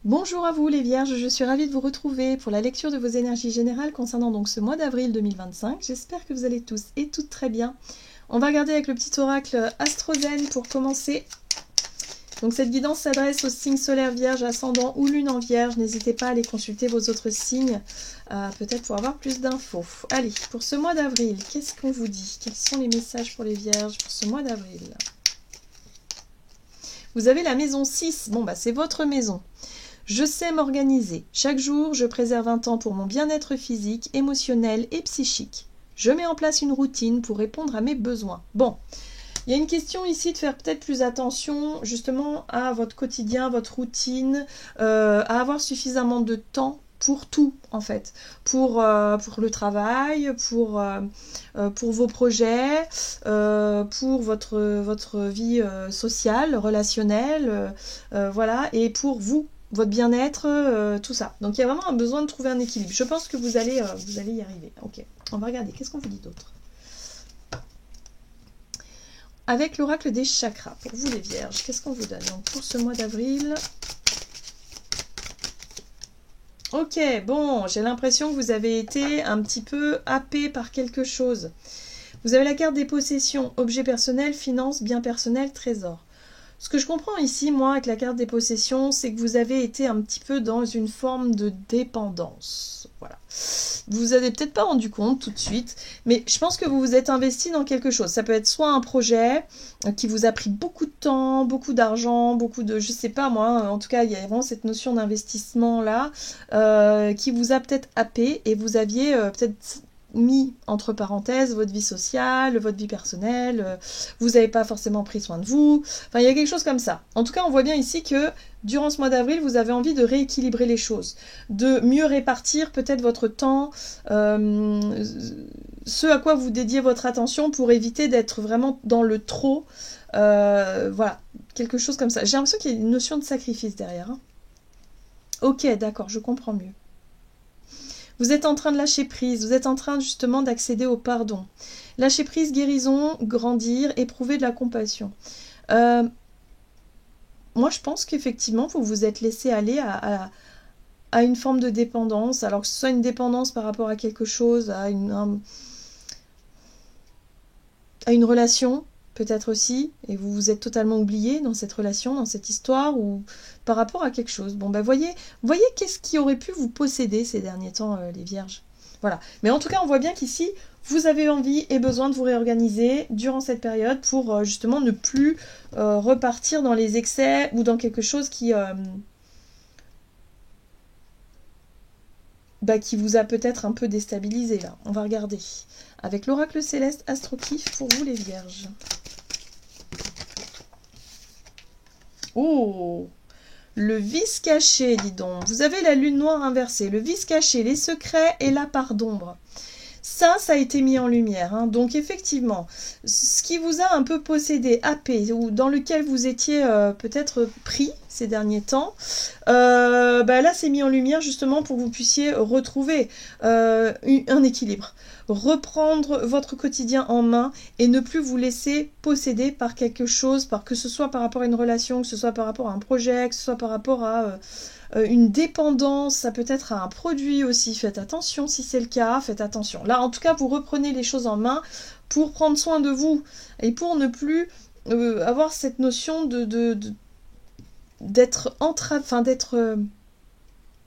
Bonjour à vous les Vierges, je suis ravie de vous retrouver pour la lecture de vos énergies générales concernant donc ce mois d'avril 2025. J'espère que vous allez tous et toutes très bien. On va regarder avec le petit oracle Astrozen pour commencer. Donc cette guidance s'adresse aux signes solaires Vierge, ascendant ou lune en Vierge. N'hésitez pas à aller consulter vos autres signes, peut-être pour avoir plus d'infos. Allez, pour ce mois d'avril, qu'est-ce qu'on vous dit? Quels sont les messages pour les Vierges pour ce mois d'avril? Vous avez la maison 6, bon bah c'est votre maison. Je sais m'organiser. Chaque jour, je préserve un temps pour mon bien-être physique, émotionnel et psychique. Je mets en place une routine pour répondre à mes besoins. Bon, il y a une question ici de faire peut-être plus attention justement à votre quotidien, votre routine, à avoir suffisamment de temps pour tout en fait, pour le travail, pour vos projets, pour votre vie sociale, relationnelle, voilà, et pour vous, votre bien-être, tout ça. Donc il y a vraiment un besoin de trouver un équilibre. Je pense que vous allez y arriver. Ok, on va regarder, qu'est-ce qu'on vous dit d'autre? Avec l'oracle des chakras, pour vous les Vierges, qu'est-ce qu'on vous donne donc pour ce mois d'avril? Ok, bon, j'ai l'impression que vous avez été un petit peu happé par quelque chose. Vous avez la carte des possessions, objets personnels, finances, biens personnels, trésors. Ce que je comprends ici, moi, avec la carte des possessions, c'est que vous avez été un petit peu dans une forme de dépendance. Voilà. Vous vous avez peut-être pas rendu compte tout de suite, mais je pense que vous vous êtes investi dans quelque chose. Ça peut être soit un projet qui vous a pris beaucoup de temps, beaucoup d'argent, beaucoup de... Je sais pas moi, en tout cas, il y a vraiment cette notion d'investissement-là qui vous a peut-être happé et vous aviez peut-être mis entre parenthèses votre vie sociale, votre vie personnelle, vous n'avez pas forcément pris soin de vous, enfin il y a quelque chose comme ça. En tout cas on voit bien ici que durant ce mois d'avril vous avez envie de rééquilibrer les choses, de mieux répartir peut-être votre temps, ce à quoi vous dédiez votre attention pour éviter d'être vraiment dans le trop, voilà, quelque chose comme ça. J'ai l'impression qu'il y a une notion de sacrifice derrière. Hein. Ok, d'accord, je comprends mieux. Vous êtes en train de lâcher prise, vous êtes en train justement d'accéder au pardon. Lâcher prise, guérison, grandir, éprouver de la compassion. Moi, je pense qu'effectivement, vous vous êtes laissé aller à une forme de dépendance, alors que ce soit une dépendance par rapport à quelque chose, à une relation, peut-être aussi, et vous vous êtes totalement oublié dans cette relation, dans cette histoire, ou par rapport à quelque chose. Bon, ben voyez qu'est-ce qui aurait pu vous posséder ces derniers temps, les Vierges. Voilà. Mais en tout cas, on voit bien qu'ici, vous avez envie et besoin de vous réorganiser durant cette période pour justement ne plus repartir dans les excès ou dans quelque chose qui vous a peut-être un peu déstabilisé là. On va regarder. Avec l'oracle céleste Astrokif pour vous les Vierges. Oh, le vice caché, dis donc. Vous avez la lune noire inversée. Le vice caché, les secrets et la part d'ombre. Ça a été mis en lumière. Hein. Donc effectivement, ce qui vous a un peu possédé, happé, ou dans lequel vous étiez peut-être pris ces derniers temps, là c'est mis en lumière justement pour que vous puissiez retrouver un équilibre. Reprendre votre quotidien en main et ne plus vous laisser posséder par quelque chose, que ce soit par rapport à une relation, que ce soit par rapport à un projet, que ce soit par rapport à... une dépendance, ça peut être à un produit aussi, faites attention si c'est le cas, faites attention. Là, en tout cas, vous reprenez les choses en main pour prendre soin de vous et pour ne plus avoir cette notion d'être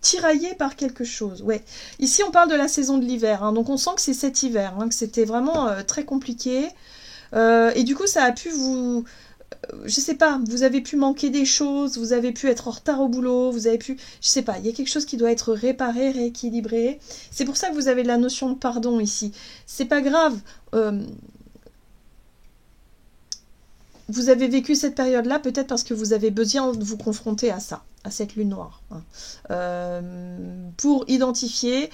tiraillé par quelque chose. Ouais. Ici, on parle de la saison de l'hiver, hein, donc on sent que c'est cet hiver, hein, que c'était vraiment très compliqué. Et du coup, ça a pu vous... je sais pas, vous avez pu manquer des choses, vous avez pu être en retard au boulot, vous avez pu... Je sais pas, il y a quelque chose qui doit être réparé, rééquilibré. C'est pour ça que vous avez la notion de pardon ici. C'est pas grave. Vous avez vécu cette période-là peut-être parce que vous avez besoin de vous confronter à ça, à cette lune noire. Hein. Pour identifier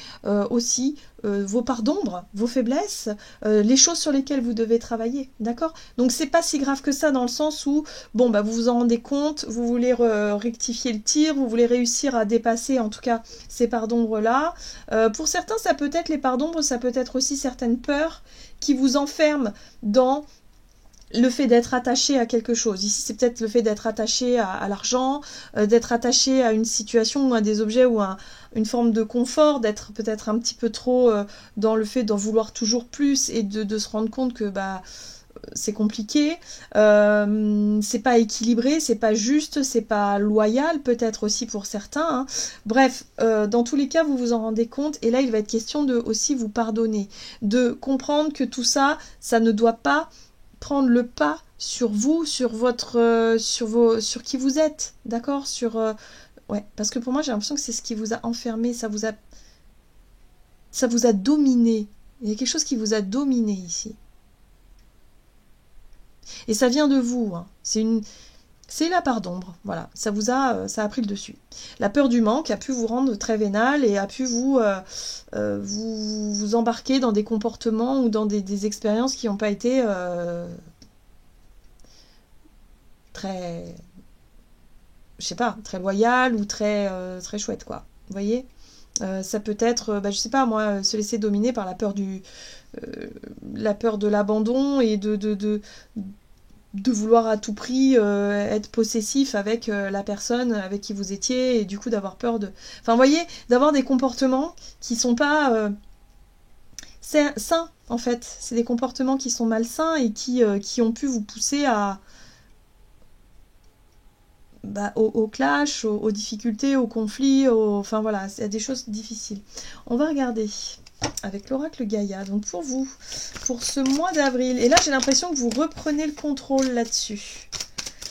aussi vos parts d'ombre, vos faiblesses, les choses sur lesquelles vous devez travailler. D'accord? Donc c'est pas si grave que ça dans le sens où, bon, vous vous en rendez compte, vous voulez rectifier le tir, vous voulez réussir à dépasser en tout cas ces parts d'ombre-là. Pour certains, ça peut être les parts d'ombre, ça peut être aussi certaines peurs qui vous enferment dans le fait d'être attaché à quelque chose. Ici, c'est peut-être le fait d'être attaché à l'argent, d'être attaché à une situation ou à des objets ou à une forme de confort, d'être peut-être un petit peu trop dans le fait d'en vouloir toujours plus et de se rendre compte que bah c'est compliqué, c'est pas équilibré, c'est pas juste, c'est pas loyal peut-être aussi pour certains. Hein. Bref, dans tous les cas, vous vous en rendez compte et là, il va être question de aussi vous pardonner, de comprendre que tout ça, ça ne doit pas prendre le pas sur vous, sur votre, sur qui vous êtes, d'accord, sur ouais, parce que pour moi, j'ai l'impression que c'est ce qui vous a enfermé, ça vous a dominé. Il y a quelque chose qui vous a dominé ici. Et ça vient de vous. Hein. C'est la part d'ombre. Voilà, ça a pris le dessus. La peur du manque a pu vous rendre très vénal et a pu vous embarquer dans des comportements ou dans des expériences qui n'ont pas été très, je sais pas, très loyales ou très très chouettes quoi. Vous voyez, ça peut être, je sais pas moi, se laisser dominer par la peur de l'abandon et de vouloir à tout prix être possessif avec la personne avec qui vous étiez et du coup d'avoir peur de... Enfin, vous voyez, d'avoir des comportements qui sont pas sains, en fait. C'est des comportements qui sont malsains et qui ont pu vous pousser au clash, aux difficultés, aux conflits, enfin voilà, c'est des choses difficiles. On va regarder avec l'oracle Gaïa, donc pour vous, pour ce mois d'avril, et là j'ai l'impression que vous reprenez le contrôle là-dessus.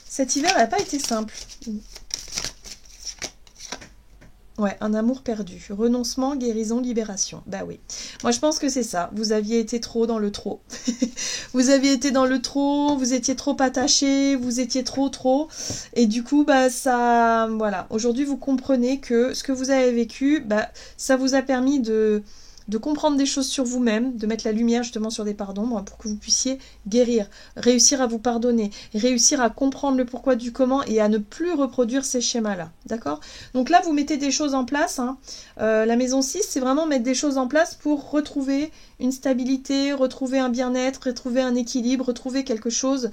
Cet hiver n'a pas été simple. Ouais, un amour perdu, renoncement, guérison, libération. Bah oui, moi je pense que c'est ça, vous aviez été trop dans le trop. Vous aviez été dans le trop, vous étiez trop attaché, vous étiez trop, et du coup, bah ça, voilà. Aujourd'hui, vous comprenez que ce que vous avez vécu, bah ça vous a permis de comprendre des choses sur vous-même, de mettre la lumière justement sur des parts d'ombre pour que vous puissiez guérir, réussir à vous pardonner, réussir à comprendre le pourquoi du comment et à ne plus reproduire ces schémas-là. D'accord? Donc là, vous mettez des choses en place. Hein. La maison 6, c'est vraiment mettre des choses en place pour retrouver une stabilité, retrouver un bien-être, retrouver un équilibre, retrouver quelque chose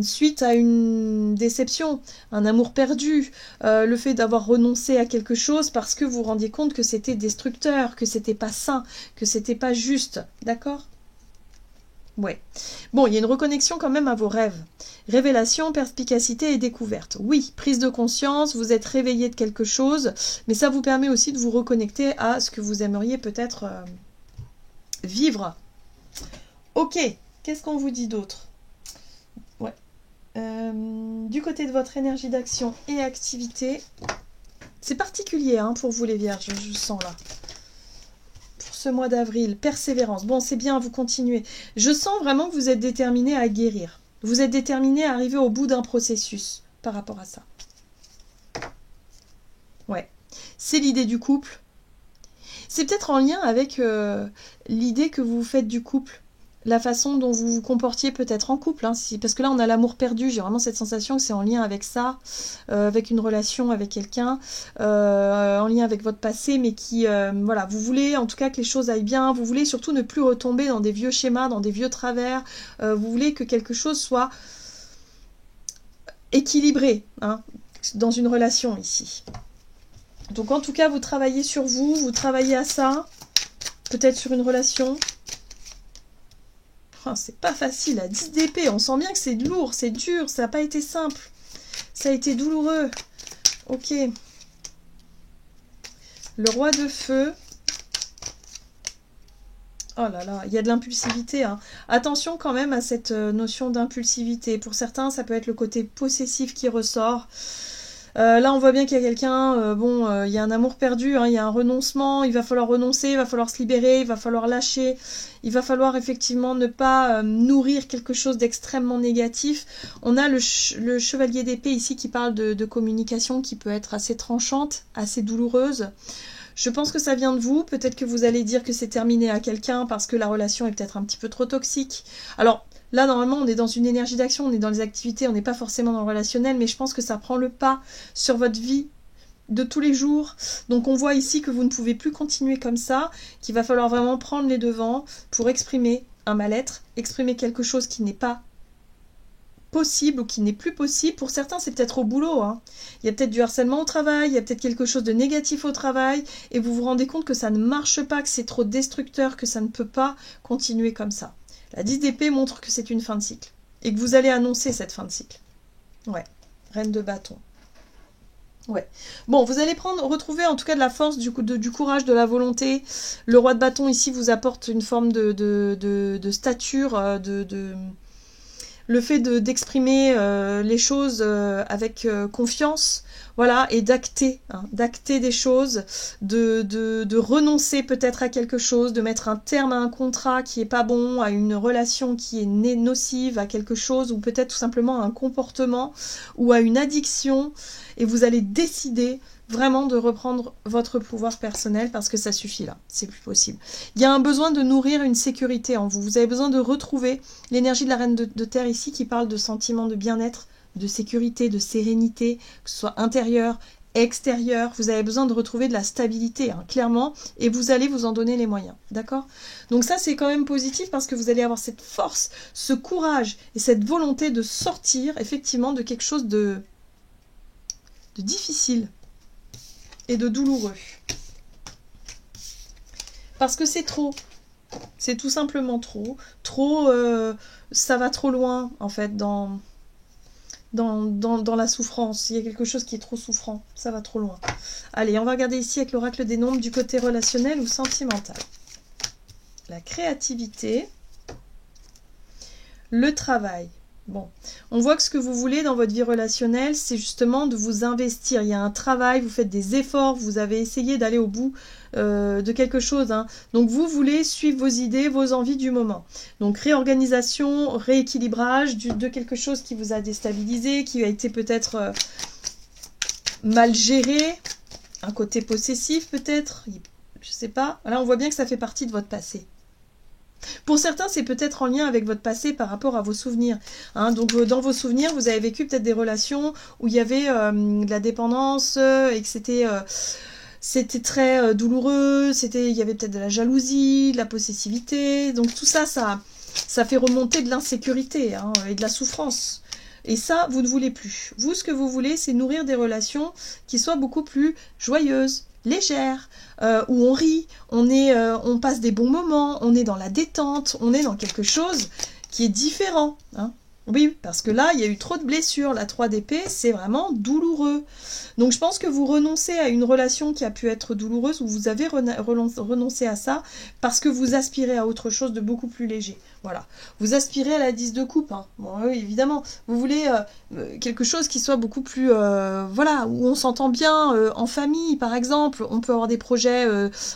suite à une déception, un amour perdu, le fait d'avoir renoncé à quelque chose parce que vous vous rendiez compte que c'était destructeur, que c'était pas sain, que c'était pas juste, d'accord? Ouais. Bon, il y a une reconnexion quand même à vos rêves. Révélation, perspicacité et découverte. Oui, prise de conscience, vous êtes réveillé de quelque chose, mais ça vous permet aussi de vous reconnecter à ce que vous aimeriez peut-être vivre. Ok, qu'est-ce qu'on vous dit d'autre? Ouais. Du côté de votre énergie d'action et activité, c'est particulier hein, pour vous les vierges, je sens là. Pour ce mois d'avril, persévérance. Bon, c'est bien, vous continuez. Je sens vraiment que vous êtes déterminé à guérir. Vous êtes déterminé à arriver au bout d'un processus par rapport à ça. Ouais. C'est l'idée du couple. C'est peut-être en lien avec l'idée que vous faites du couple. La façon dont vous vous comportiez peut-être en couple. Hein, parce que là, on a l'amour perdu. J'ai vraiment cette sensation que c'est en lien avec ça, avec une relation avec quelqu'un, en lien avec votre passé, mais qui, voilà, vous voulez en tout cas que les choses aillent bien. Vous voulez surtout ne plus retomber dans des vieux schémas, dans des vieux travers. Vous voulez que quelque chose soit équilibré hein, dans une relation ici. Donc en tout cas, vous travaillez sur vous, vous travaillez à ça, peut-être sur une relation. Oh, c'est pas facile, à 10 d'épée, on sent bien que c'est lourd, c'est dur, ça n'a pas été simple. Ça a été douloureux. Ok. Le roi de feu. Oh là là, il y a de l'impulsivité. Hein. Attention quand même à cette notion d'impulsivité. Pour certains, ça peut être le côté possessif qui ressort. Là, on voit bien qu'il y a quelqu'un, il y a un amour perdu, hein, il y a un renoncement, il va falloir renoncer, il va falloir se libérer, il va falloir lâcher, il va falloir effectivement ne pas nourrir quelque chose d'extrêmement négatif. On a le chevalier d'épée ici qui parle de communication qui peut être assez tranchante, assez douloureuse. Je pense que ça vient de vous, peut-être que vous allez dire que c'est terminé à quelqu'un parce que la relation est peut-être un petit peu trop toxique. Alors, là, normalement, on est dans une énergie d'action, on est dans les activités, on n'est pas forcément dans le relationnel, mais je pense que ça prend le pas sur votre vie de tous les jours. Donc, on voit ici que vous ne pouvez plus continuer comme ça, qu'il va falloir vraiment prendre les devants pour exprimer un mal-être, exprimer quelque chose qui n'est pas possible ou qui n'est plus possible. Pour certains, c'est peut-être au boulot, hein. Il y a peut-être du harcèlement au travail, il y a peut-être quelque chose de négatif au travail, et vous vous rendez compte que ça ne marche pas, que c'est trop destructeur, que ça ne peut pas continuer comme ça. La 10 d'épée montre que c'est une fin de cycle, et que vous allez annoncer cette fin de cycle. Ouais, reine de bâton. Ouais. Bon, vous allez retrouver en tout cas de la force, du courage, de la volonté. Le roi de bâton ici vous apporte une forme de stature, le fait d'exprimer les choses avec confiance, voilà, et d'acter, hein, d'acter des choses, de renoncer peut-être à quelque chose, de mettre un terme à un contrat qui est pas bon, à une relation qui est nocive, à quelque chose, ou peut-être tout simplement à un comportement, ou à une addiction, et vous allez décider vraiment de reprendre votre pouvoir personnel parce que ça suffit là, c'est plus possible. Il y a un besoin de nourrir une sécurité en vous. Vous avez besoin de retrouver l'énergie de la reine de terre ici qui parle de sentiment de bien-être, de sécurité, de sérénité, que ce soit intérieur, extérieur. Vous avez besoin de retrouver de la stabilité, hein, clairement, et vous allez vous en donner les moyens, d'accord? Donc ça, c'est quand même positif parce que vous allez avoir cette force, ce courage et cette volonté de sortir effectivement de quelque chose de difficile et de douloureux. Parce que c'est trop. C'est tout simplement trop. Trop, ça va trop loin, en fait, dans la souffrance. Il y a quelque chose qui est trop souffrant. Ça va trop loin. Allez, on va regarder ici avec l'oracle des nombres du côté relationnel ou sentimental. La créativité. Le travail. Bon, on voit que ce que vous voulez dans votre vie relationnelle, c'est justement de vous investir. Il y a un travail, vous faites des efforts, vous avez essayé d'aller au bout de quelque chose, hein. Donc vous voulez suivre vos idées, vos envies du moment. Donc réorganisation, rééquilibrage de quelque chose qui vous a déstabilisé, qui a été peut-être mal géré, un côté possessif peut-être, je sais pas. Là on voit bien que ça fait partie de votre passé. Pour certains, c'est peut-être en lien avec votre passé par rapport à vos souvenirs, hein. Donc, dans vos souvenirs, vous avez vécu peut-être des relations où il y avait de la dépendance et que c'était très douloureux, il y avait peut-être de la jalousie, de la possessivité. Donc, tout ça, ça fait remonter de l'insécurité, hein, et de la souffrance. Et ça, vous ne voulez plus. Vous, ce que vous voulez, c'est nourrir des relations qui soient beaucoup plus joyeuses, légère, où on rit, on passe des bons moments, on est dans la détente, on est dans quelque chose qui est différent, hein. Oui, parce que là, il y a eu trop de blessures. La 3 d'épée, c'est vraiment douloureux. Donc, je pense que vous renoncez à une relation qui a pu être douloureuse, ou vous avez renoncé à ça, parce que vous aspirez à autre chose de beaucoup plus léger. Voilà. Vous aspirez à la 10 de coupe, hein. Bon, oui, évidemment. Vous voulez quelque chose qui soit beaucoup plus... voilà, où on s'entend bien, en famille, par exemple. On peut avoir des projets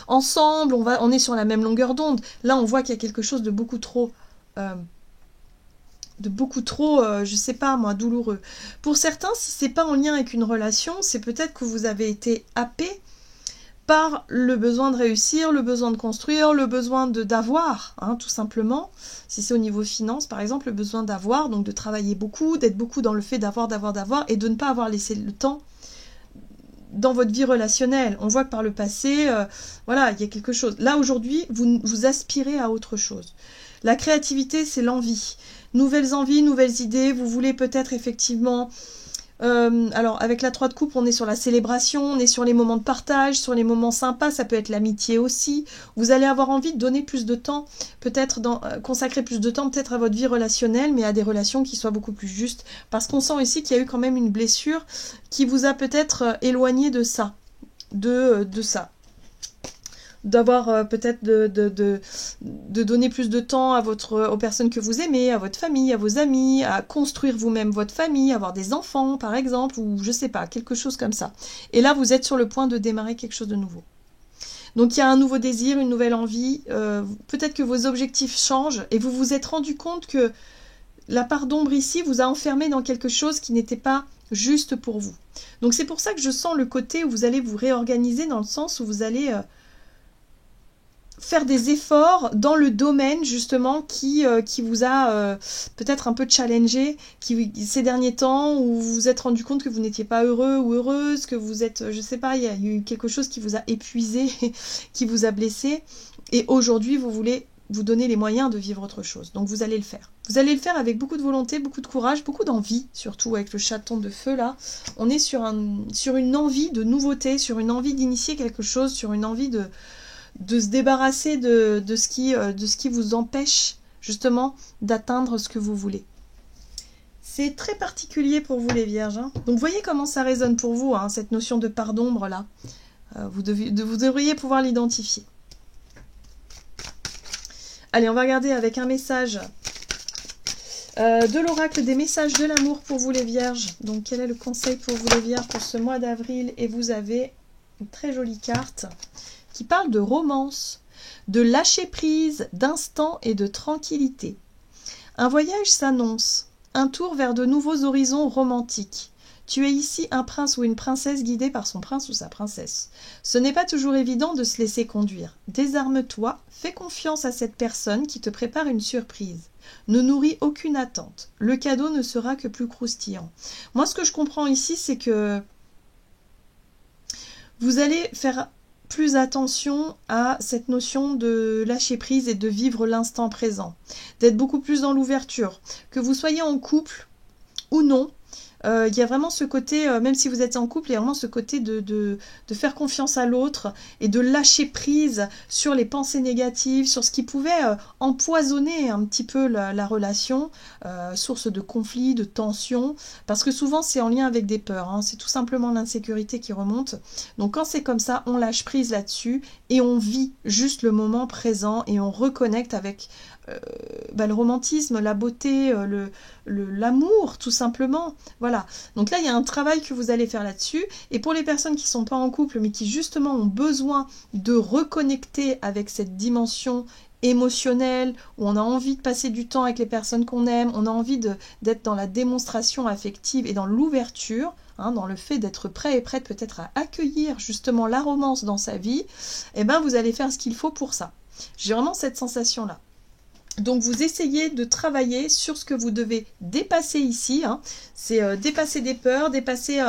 ensemble, on est sur la même longueur d'onde. Là, on voit qu'il y a quelque chose de beaucoup trop... je sais pas moi, douloureux. Pour certains, si c'est pas en lien avec une relation, c'est peut-être que vous avez été happé par le besoin de réussir, le besoin de construire, le besoin d'avoir, hein, tout simplement. Si c'est au niveau finance, par exemple, le besoin d'avoir, donc de travailler beaucoup, d'être beaucoup dans le fait d'avoir, et de ne pas avoir laissé le temps dans votre vie relationnelle. On voit que par le passé, voilà, il y a quelque chose. Là, aujourd'hui, vous aspirez à autre chose. La créativité, c'est l'envie. Nouvelles envies, nouvelles idées, vous voulez peut-être effectivement... alors, avec la 3 de coupe, on est sur la célébration, on est sur les moments de partage, sur les moments sympas, ça peut être l'amitié aussi. Vous allez avoir envie de donner plus de temps, peut-être consacrer plus de temps peut-être à votre vie relationnelle, mais à des relations qui soient beaucoup plus justes. Parce qu'on sent ici qu'il y a eu quand même une blessure qui vous a peut-être éloigné de ça, de ça. D'avoir peut-être de donner plus de temps aux personnes que vous aimez, à votre famille, à vos amis, à construire vous-même votre famille, avoir des enfants par exemple, ou je sais pas, quelque chose comme ça. Et là, vous êtes sur le point de démarrer quelque chose de nouveau. Donc il y a un nouveau désir, une nouvelle envie, peut-être que vos objectifs changent et vous vous êtes rendu compte que la part d'ombre ici vous a enfermé dans quelque chose qui n'était pas juste pour vous. Donc c'est pour ça que je sens le côté où vous allez vous réorganiser dans le sens où vous allez... faire des efforts dans le domaine justement qui vous a peut-être un peu challengé ces derniers temps, où vous vous êtes rendu compte que vous n'étiez pas heureux ou heureuse, que vous êtes, je sais pas, il y a eu quelque chose qui vous a épuisé, qui vous a blessé, et aujourd'hui vous voulez vous donner les moyens de vivre autre chose. Donc vous allez le faire. Vous allez le faire avec beaucoup de volonté, beaucoup de courage, beaucoup d'envie, surtout avec le chaton de feu là. On est sur une envie de nouveauté, sur une envie d'initier quelque chose, sur une envie de se débarrasser de ce qui vous empêche justement d'atteindre ce que vous voulez. C'est très particulier pour vous les vierges. Hein. Donc voyez comment ça résonne pour vous, hein, cette notion de part d'ombre là. Vous devriez pouvoir l'identifier. Allez, on va regarder avec un message de l'oracle des messages de l'amour pour vous les vierges. Donc quel est le conseil pour vous les vierges pour ce mois d'avril? Et vous avez une très jolie carte qui parle de romance, de lâcher prise, d'instant et de tranquillité. Un voyage s'annonce, un tour vers de nouveaux horizons romantiques. Tu es ici un prince ou une princesse guidé par son prince ou sa princesse. Ce n'est pas toujours évident de se laisser conduire. Désarme-toi, fais confiance à cette personne qui te prépare une surprise. Ne nourris aucune attente. Le cadeau ne sera que plus croustillant. Moi, ce que je comprends ici, c'est que vous allez faire plus attention à cette notion de lâcher prise et de vivre l'instant présent. D'être beaucoup plus dans l'ouverture. Que vous soyez en couple ou non, il y a vraiment ce côté, même si vous êtes en couple, il y a vraiment ce côté de faire confiance à l'autre et de lâcher prise sur les pensées négatives, sur ce qui pouvait empoisonner un petit peu la relation, source de conflits, de tensions, parce que souvent c'est en lien avec des peurs, hein, c'est tout simplement l'insécurité qui remonte. Donc quand c'est comme ça, on lâche prise là-dessus et on vit juste le moment présent et on reconnecte avec le romantisme, la beauté, l'amour tout simplement. Voilà, donc là il y a un travail que vous allez faire là-dessus, et pour les personnes qui ne sont pas en couple mais qui justement ont besoin de reconnecter avec cette dimension émotionnelle, où on a envie de passer du temps avec les personnes qu'on aime, on a envie d'être dans la démonstration affective et dans l'ouverture, hein, dans le fait d'être prêt et prête peut-être à accueillir justement la romance dans sa vie, et ben vous allez faire ce qu'il faut pour ça. J'ai vraiment cette sensation-là. Donc vous essayez de travailler sur ce que vous devez dépasser ici, hein. C'est dépasser des peurs, dépasser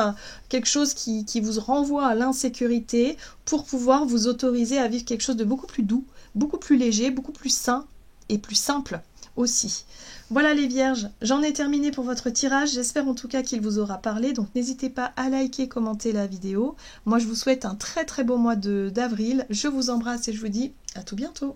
quelque chose qui vous renvoie à l'insécurité pour pouvoir vous autoriser à vivre quelque chose de beaucoup plus doux, beaucoup plus léger, beaucoup plus sain et plus simple aussi. Voilà les vierges, j'en ai terminé pour votre tirage, j'espère en tout cas qu'il vous aura parlé, donc n'hésitez pas à liker, commenter la vidéo. Moi je vous souhaite un très très beau mois d'avril, je vous embrasse et je vous dis à tout bientôt.